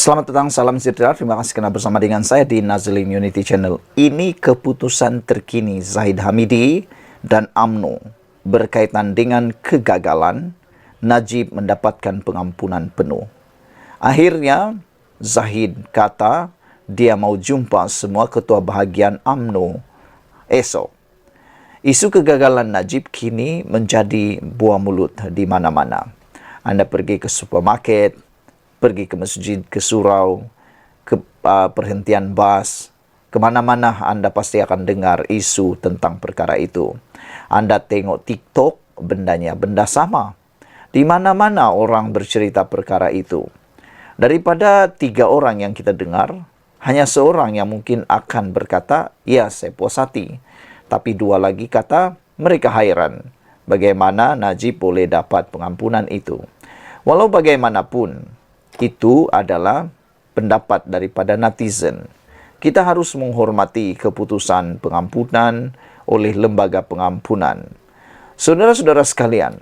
Selamat datang, salam sejahtera. Terima kasih karena bersama dengan saya di Nazlin Unity Channel. Ini keputusan terkini Zahid Hamidi dan UMNO berkaitan dengan kegagalan Najib mendapatkan pengampunan penuh. Akhirnya, Zahid kata dia mau jumpa semua ketua bahagian UMNO esok. Isu kegagalan Najib kini menjadi buah mulut di mana-mana. Anda pergi ke supermarket, pergi ke masjid, ke surau, ke perhentian bas, kemana-mana Anda pasti akan dengar isu tentang perkara itu. Anda tengok TikTok, bendanya benda sama. Di mana-mana orang bercerita perkara itu. Daripada 3 orang yang kita dengar, hanya seorang yang mungkin akan berkata, ya saya puas hati. Tapi 2 lagi kata, mereka hairan bagaimana Najib boleh dapat pengampunan itu. Walau bagaimanapun, itu adalah pendapat daripada netizen. Kita harus menghormati keputusan pengampunan oleh lembaga pengampunan. Saudara-saudara sekalian,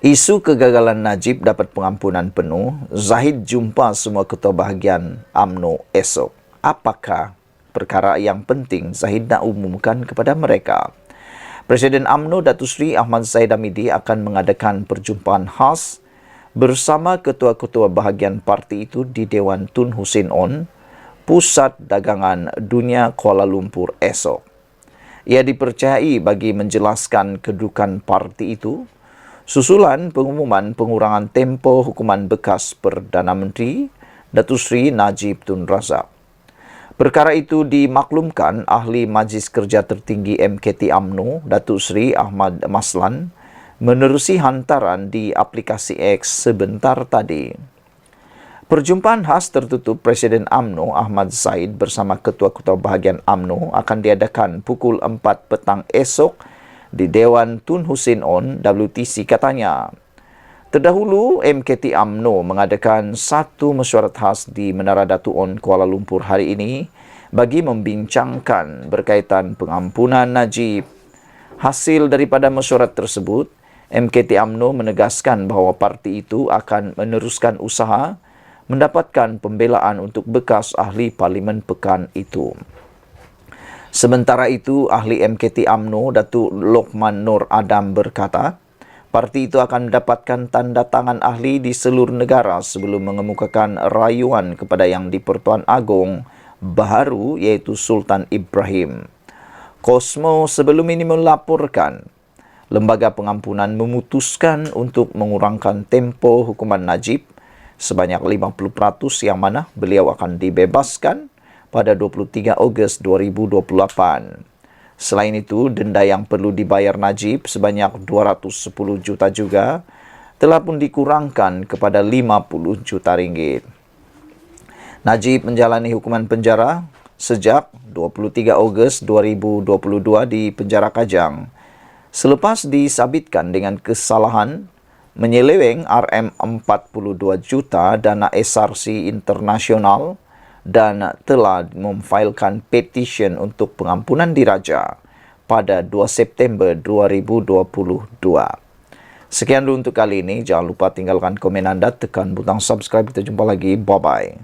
isu kegagalan Najib dapat pengampunan penuh, Zahid jumpa semua ketua bahagian UMNO esok. Apakah perkara yang penting Zahid nak umumkan kepada mereka? Presiden UMNO Datuk Seri Ahmad Zahid Hamidi akan mengadakan perjumpaan khas bersama ketua-ketua bahagian parti itu di Dewan Tun Hussein On, Pusat Dagangan Dunia Kuala Lumpur esok. Ia dipercayai bagi menjelaskan kedudukan parti itu susulan pengumuman pengurangan tempoh hukuman bekas Perdana Menteri Datuk Seri Najib Tun Razak. Perkara itu dimaklumkan Ahli Majlis Kerja Tertinggi MKT UMNO Datuk Seri Ahmad Maslan menerusi hantaran di aplikasi X sebentar tadi. Perjumpaan khas tertutup Presiden UMNO Ahmad Zaid bersama ketua-ketua bahagian UMNO akan diadakan pukul 4 petang esok di Dewan Tun Hussein On, WTC katanya. Terdahulu, MKT UMNO mengadakan satu mesyuarat khas di Menara Datu On, Kuala Lumpur hari ini bagi membincangkan berkaitan pengampunan Najib. Hasil daripada mesyuarat tersebut, MKT UMNO menegaskan bahawa parti itu akan meneruskan usaha mendapatkan pembelaan untuk bekas ahli parlimen pekan itu. Sementara itu, ahli MKT UMNO Datuk Lokman Nur Adam berkata, parti itu akan mendapatkan tanda tangan ahli di seluruh negara sebelum mengemukakan rayuan kepada Yang di-Pertuan Agong baharu iaitu Sultan Ibrahim. Kosmo sebelum ini melaporkan Lembaga Pengampunan memutuskan untuk mengurangkan tempoh hukuman Najib sebanyak 50% yang mana beliau akan dibebaskan pada 23 Ogos 2028. Selain itu, denda yang perlu dibayar Najib sebanyak 210 juta juga telah pun dikurangkan kepada 50 juta ringgit. Najib menjalani hukuman penjara sejak 23 Ogos 2022 di penjara Kajang. Selepas disabitkan dengan kesalahan menyeleweng RM42 juta dana SRC internasional dan telah memfailkan petisyen untuk pengampunan diraja pada 2 September 2022. Sekian dulu untuk kali ini. Jangan lupa tinggalkan komen anda, tekan butang subscribe. Kita jumpa lagi. Bye-bye.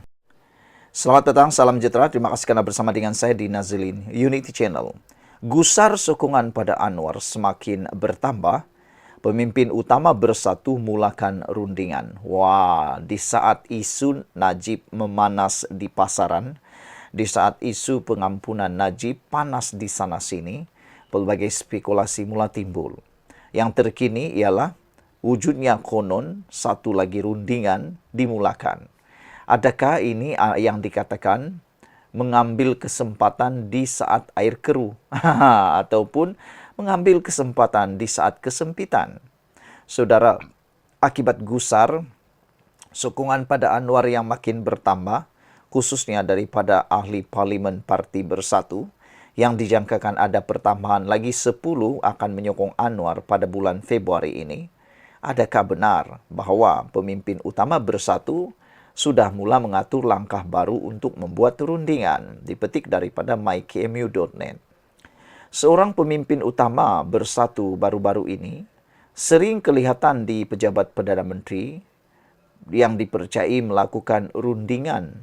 Selamat datang, salam sejahtera. Terima kasih kerana bersama dengan saya di Nazlin Unity Channel. Gusar sokongan pada Anwar semakin bertambah. Pemimpin utama bersatu mulakan rundingan. Wah, di saat isu Najib memanas di pasaran, di saat isu pengampunan Najib panas di sana-sini, pelbagai spekulasi mula timbul. Yang terkini ialah wujudnya konon satu lagi rundingan dimulakan. Adakah ini yang dikatakan mengambil kesempatan di saat air keruh ataupun mengambil kesempatan di saat kesempitan? Saudara, akibat gusar sokongan pada Anwar yang makin bertambah, khususnya daripada ahli parlimen Parti Bersatu, yang dijangkakan ada pertambahan lagi 10 akan menyokong Anwar pada bulan Februari ini. Adakah benar bahawa pemimpin utama Bersatu sudah mula mengatur langkah baru untuk membuat rundingan? Dipetik daripada mykmu.net. Seorang pemimpin utama Bersatu baru-baru ini sering kelihatan di pejabat Perdana Menteri yang dipercayai melakukan rundingan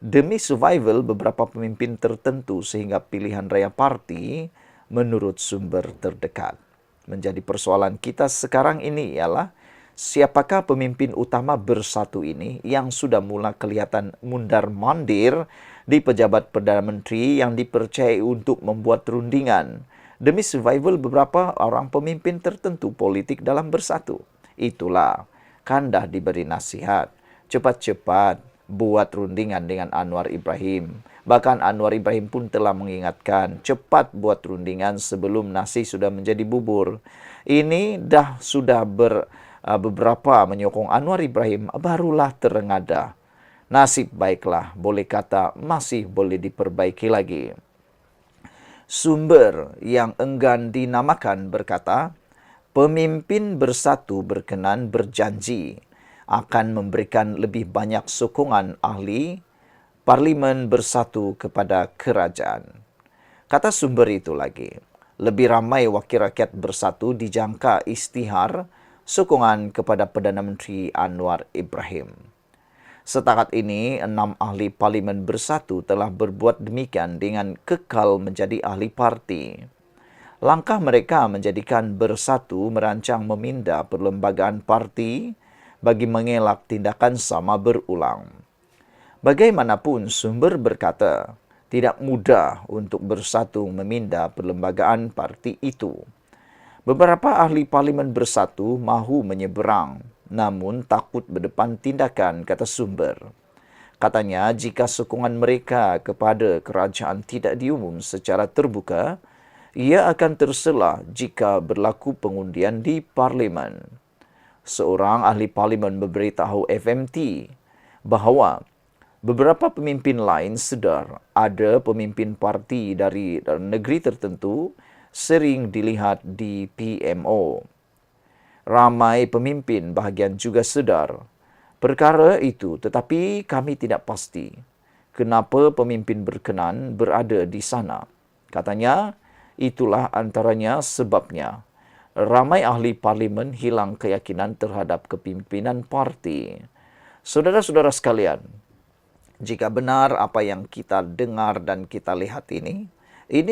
demi survival beberapa pemimpin tertentu sehingga pilihan raya parti menurut sumber terdekat. Menjadi persoalan kita sekarang ini ialah siapakah pemimpin utama bersatu ini yang sudah mula kelihatan mundar-mandir di pejabat Perdana Menteri yang dipercayai untuk membuat rundingan demi survival beberapa orang pemimpin tertentu politik dalam bersatu. Itulah Kandah diberi nasihat, cepat-cepat buat rundingan dengan Anwar Ibrahim. Bahkan Anwar Ibrahim pun telah mengingatkan, cepat buat rundingan sebelum nasi sudah menjadi bubur. Ini sudah beberapa menyokong Anwar Ibrahim, barulah terengada. Nasib baiklah, boleh kata masih boleh diperbaiki lagi. Sumber yang enggan dinamakan berkata, pemimpin bersatu berkenan berjanji akan memberikan lebih banyak sokongan ahli parlimen bersatu kepada kerajaan. Kata sumber itu lagi, lebih ramai wakil rakyat bersatu dijangka istihar sokongan kepada Perdana Menteri Anwar Ibrahim. Setakat ini, 6 ahli parlimen bersatu telah berbuat demikian dengan kekal menjadi ahli parti. Langkah mereka menjadikan bersatu merancang memindah perlembagaan parti bagi mengelak tindakan sama berulang. Bagaimanapun sumber berkata, tidak mudah untuk bersatu memindah perlembagaan parti itu. Beberapa ahli parlimen bersatu mahu menyeberang, namun takut berdepan tindakan, kata sumber. Katanya, jika sokongan mereka kepada kerajaan tidak diumum secara terbuka, ia akan tersela jika berlaku pengundian di parlimen. Seorang ahli parlimen memberitahu FMT bahawa beberapa pemimpin lain sedar ada pemimpin parti dari negeri tertentu sering dilihat di PMO. Ramai pemimpin bahagian juga sedar perkara itu, tetapi kami tidak pasti kenapa pemimpin berkenan berada di sana. Katanya, itulah antaranya sebabnya ramai ahli parlimen hilang keyakinan terhadap kepimpinan parti. Saudara-saudara sekalian, jika benar apa yang kita dengar dan kita lihat ini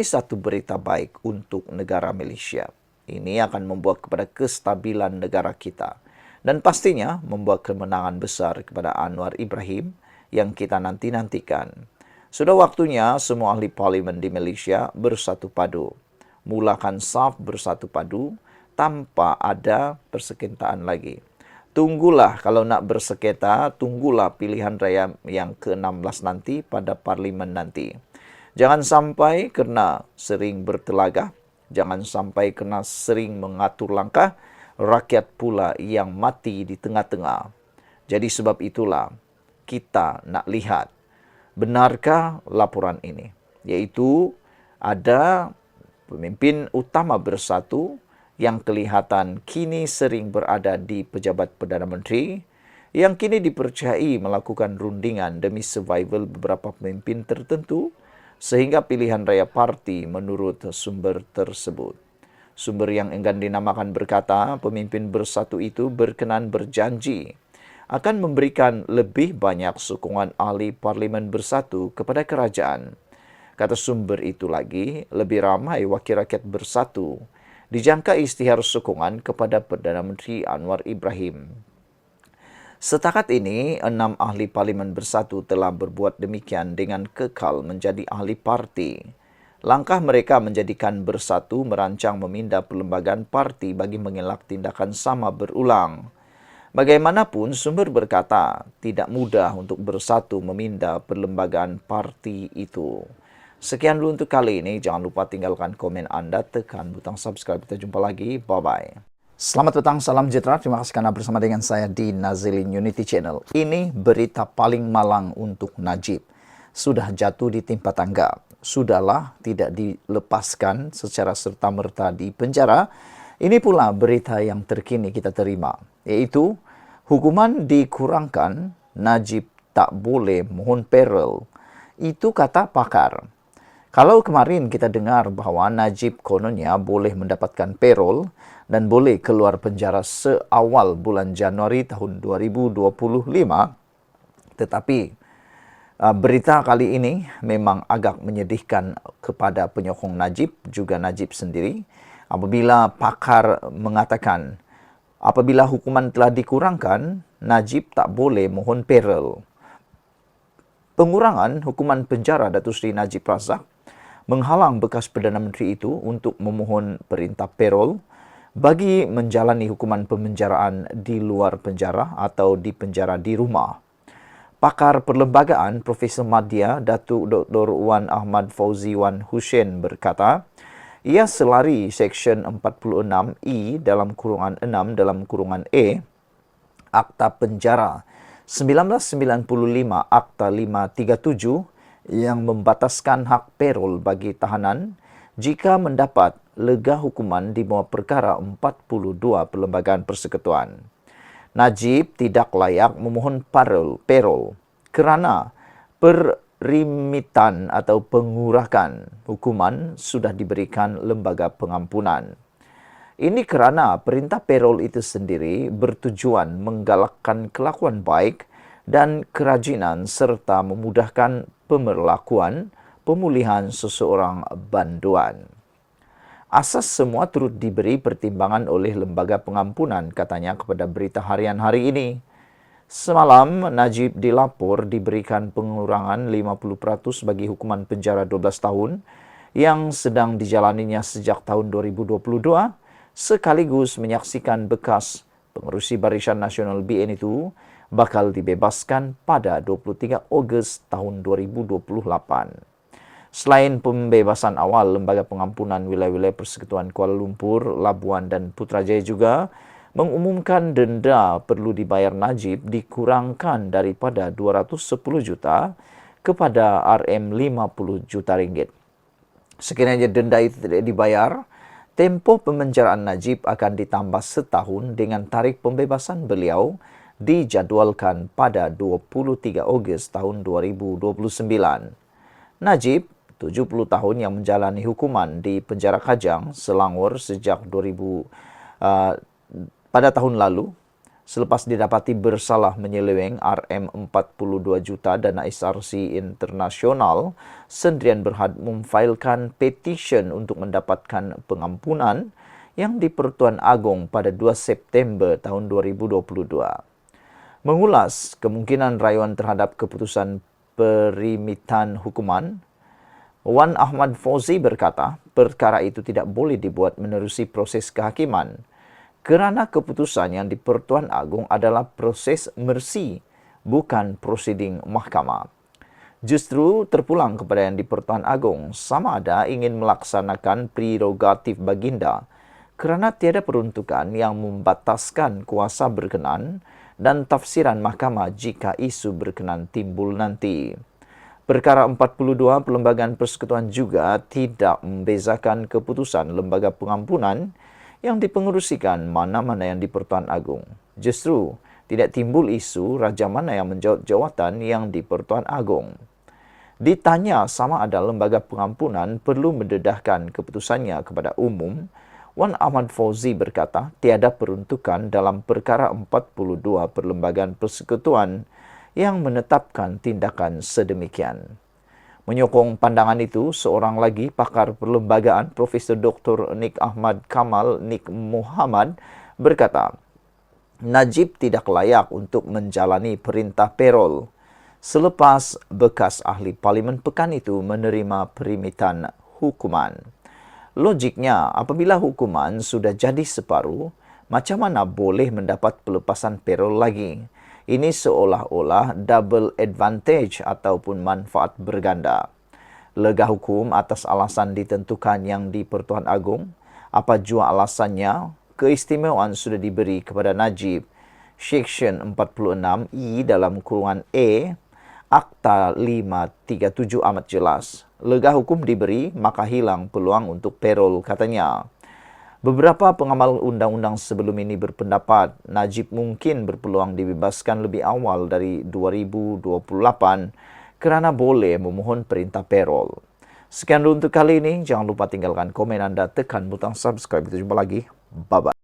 satu berita baik untuk negara Malaysia. Ini akan membuat kepada kestabilan negara kita dan pastinya membuat kemenangan besar kepada Anwar Ibrahim yang kita nanti-nantikan. Sudah waktunya semua ahli parlimen di Malaysia bersatu padu. Mulakan saf bersatu padu tanpa ada persengketaan lagi. Tunggulah kalau nak bersengketa, tunggulah pilihan raya yang ke-16 nanti pada parlimen nanti. Jangan sampai kerana sering bertelagah, jangan sampai kerana sering mengatur langkah, rakyat pula yang mati di tengah-tengah. Jadi sebab itulah kita nak lihat benarkah laporan ini, yaitu ada pemimpin utama bersatu yang kelihatan kini sering berada di pejabat Perdana Menteri yang kini dipercayai melakukan rundingan demi survival beberapa pemimpin tertentu sehingga pilihan raya parti menurut sumber tersebut. Sumber yang enggan dinamakan berkata pemimpin bersatu itu berkenan berjanji akan memberikan lebih banyak sokongan ahli parlimen bersatu kepada kerajaan. Kata sumber itu lagi, lebih ramai wakil rakyat bersatu dijangka istihar sokongan kepada Perdana Menteri Anwar Ibrahim. Setakat ini, 6 ahli parlimen bersatu telah berbuat demikian dengan kekal menjadi ahli parti. Langkah mereka menjadikan bersatu merancang memindah perlembagaan parti bagi mengelak tindakan sama berulang. Bagaimanapun, sumber berkata tidak mudah untuk bersatu memindah perlembagaan parti itu. Sekian dulu untuk kali ini. Jangan lupa tinggalkan komen anda, tekan butang subscribe. Kita jumpa lagi. Bye-bye. Selamat petang, salam sejahtera. Terima kasih karena bersama dengan saya di Nazilin Unity Channel. Ini berita paling malang untuk Najib. Sudah jatuh di timpa tangga. Sudahlah tidak dilepaskan secara serta-merta di penjara. Ini pula berita yang terkini kita terima, yaitu hukuman dikurangkan, Najib tak boleh mohon parol. Itu kata pakar. Kalau kemarin kita dengar bahawa Najib kononnya boleh mendapatkan payroll dan boleh keluar penjara seawal bulan Januari tahun 2025, tetapi berita kali ini memang agak menyedihkan kepada penyokong Najib, juga Najib sendiri, apabila pakar mengatakan apabila hukuman telah dikurangkan, Najib tak boleh mohon payroll. Pengurangan hukuman penjara Datuk Seri Najib Razak menghalang bekas Perdana Menteri itu untuk memohon perintah payroll bagi menjalani hukuman pemenjaraan di luar penjara atau di penjara di rumah. Pakar perlembagaan Profesor Madya Datuk Dr. Wan Ahmad Fauzi Wan Hussein berkata, ia selari Seksyen 46E dalam kurungan 6 dalam kurungan E Akta Penjara 1995 Akta 537 yang membataskan hak payroll bagi tahanan jika mendapat lega hukuman di bawah perkara 42 Perlembagaan Persekutuan. Najib tidak layak memohon payroll kerana perimitan atau pengurahan hukuman sudah diberikan lembaga pengampunan. Ini kerana perintah payroll itu sendiri bertujuan menggalakkan kelakuan baik dan kerajinan serta memudahkan pemerlakuan pemulihan seseorang banduan. Asas semua turut diberi pertimbangan oleh lembaga pengampunan, katanya kepada Berita Harian hari ini. Semalam, Najib dilapor diberikan pengurangan 50% bagi hukuman penjara 12 tahun yang sedang dijalaninya sejak tahun 2022, sekaligus menyaksikan bekas pengerusi Barisan Nasional BN itu bakal dibebaskan pada 23 Ogos tahun 2028. Selain pembebasan awal, Lembaga Pengampunan Wilayah-Wilayah Persekutuan Kuala Lumpur, Labuan dan Putrajaya juga mengumumkan denda perlu dibayar Najib dikurangkan daripada 210 juta kepada RM50 juta ringgit. Sekiranya denda itu tidak dibayar, tempoh pemenjaraan Najib akan ditambah setahun dengan tarikh pembebasan beliau dijadualkan pada 23 Ogos tahun 2029. Najib, 70 tahun yang menjalani hukuman di penjara Kajang, Selangor sejak pada tahun lalu, selepas didapati bersalah menyeleweng RM42 juta dana SRC internasional, Sendirian Berhad memfailkan petisyen untuk mendapatkan pengampunan yang di Pertuan Agong pada 2 September tahun 2022. Mengulas kemungkinan rayuan terhadap keputusan perimitan hukuman, Wan Ahmad Fauzi berkata, perkara itu tidak boleh dibuat menerusi proses kehakiman kerana keputusan yang di Pertuan Agong adalah proses mersi, bukan prosiding mahkamah. Justru terpulang kepada yang di Pertuan Agong sama ada ingin melaksanakan prerogatif baginda kerana tiada peruntukan yang membataskan kuasa berkenan dan tafsiran mahkamah jika isu berkenan timbul nanti. Perkara 42 Perlembagaan Persekutuan juga tidak membezakan keputusan Lembaga Pengampunan yang dipengerusikan mana-mana yang di Pertuan Agong. Justru tidak timbul isu raja mana yang menjawat jawatan yang di Pertuan Agong. Ditanya sama ada Lembaga Pengampunan perlu mendedahkan keputusannya kepada umum, Wan Ahmad Fauzi berkata tiada peruntukan dalam perkara 42 Perlembagaan Persekutuan yang menetapkan tindakan sedemikian. Menyokong pandangan itu, seorang lagi pakar perlembagaan Profesor Dr. Nik Ahmad Kamal Nik Muhammad berkata, Najib tidak layak untuk menjalani perintah payroll selepas bekas ahli Parlimen Pekan itu menerima perimitan hukuman. Logiknya, apabila hukuman sudah jadi separuh, macam mana boleh mendapat pelepasan payroll lagi? Ini seolah-olah double advantage ataupun manfaat berganda. Lega hukum atas alasan ditentukan yang di Pertuan Agong, apa jua alasannya, keistimewaan sudah diberi kepada Najib. Seksyen 46E dalam kurungan E, Akta 537 amat jelas. Lega hukum diberi, maka hilang peluang untuk payroll, katanya. Beberapa pengamal undang-undang sebelum ini berpendapat Najib mungkin berpeluang dibebaskan lebih awal dari 2028 kerana boleh memohon perintah payroll. Sekian dulu untuk kali ini. Jangan lupa tinggalkan komen Anda, tekan butang subscribe. Kita jumpa lagi. Bye-bye.